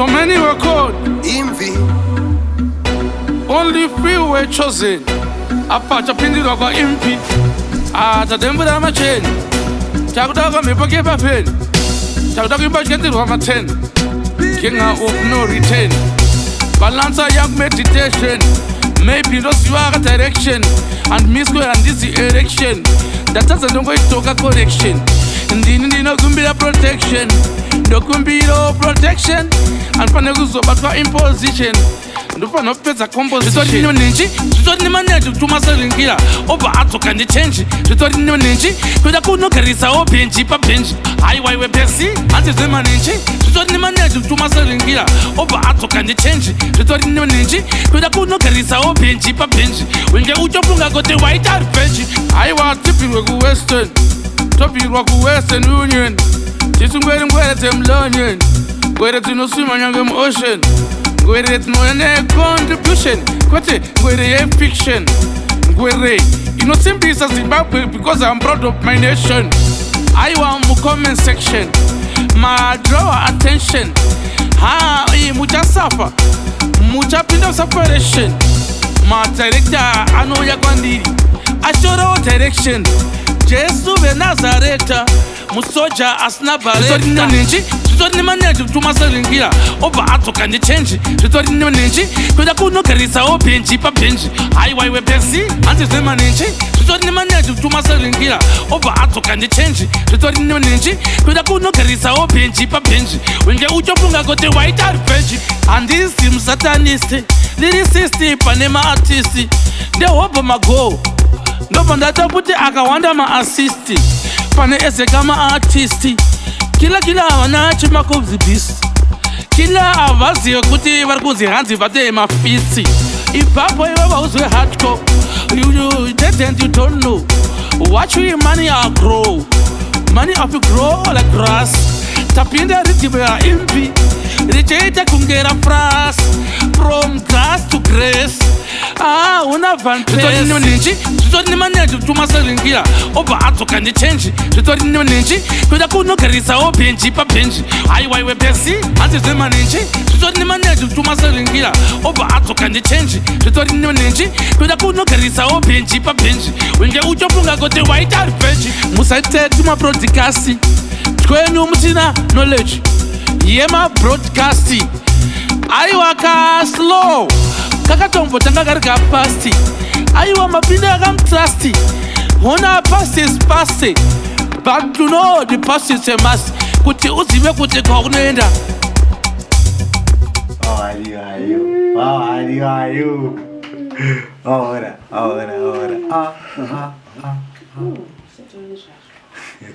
So many were called, imvi, only few were chosen. Apacha pindi kwa impi, atadembura macheni. Chakutaka mipake pa pen, chakutaka impachkendi kwa maten. Kinga of no return. Balance young meditation. Maybe lost your direction and miss and this erection. That doesn't know it took a correction. And then no kumbira protection. No kumbira protection. And panaguzo but for imposition. No for no pets a composition. Zvitorine Manenji to masalingira. Over ato can change. Zvitorine Manenji. Could I could not carry so benji pa benji. I why we P.B.C. Until Manenji. Zvitorine Manenji to masalingira. Over ato can change. Zvitorine Manenji. Could I could not carry so benji pa benji. When you uchopunga got the white out benji. I was tipping with Western. Topping with Western Union. This is where I'm learning. Where it's no swim on young ocean. Ngwere it's no any contribution. Ngwere fiction. Ngwere, you know simply it's a Zimbabwe because I'm proud of my nation. I want more comment section. My draw attention. Mucha suffer. Mucha pin of separation. My director, I know ya kwandiri. I show the direction. Jesu be Nazareta. Musoja asnabareta. Zvitorine Manenji to masalingira. Over ato can change. Zvitorine Manenji. Could I could not carry so benji pa benji. I why we P.B.C. Until Manenji. Zvitorine Manenji to masalingira. Over ato can change. Zvitorine Manenji. Could I could not carry so benji pa benji. When you uchopunga got the white out benji. And this seems satanist. Lyricist, panema artist. They hope my go. No pandata puti akawanda ma assist. Pane ese kama artist. Kila wanachi makuzibisi. Kila avazi kuti varikuzi hanzi vate mafisi. Ipapo iwa uzwe hardcore. You didn't, you don't know. Watch your money are grow. Money of you grow like grass. Tapinda Riddim imvi. Rejecta kungera fras. From grass to grace. Una vantage. Zvitorine Manenji to masalingira. Over ato can change. Zvitorine Manenji. Could I could not carry so benji pa benji. I why we P.B.C. Until Manenji. Zvitorine Manenji to masalingira. Over ato can change. Zvitorine Manenji. Could I could not carry so benji pa benji. When you uchopunga got the white out benji. Musaite to my broadcasting. Kwenu mutina knowledge. Yema broadcasting. I waka slow. Kakatombo tanga karika pasti. Aiwa mapinda kam trusty. Hona past is past. But to know the past is a must. Kuti uzive kuti kwa unaenda. Are you? Ahora.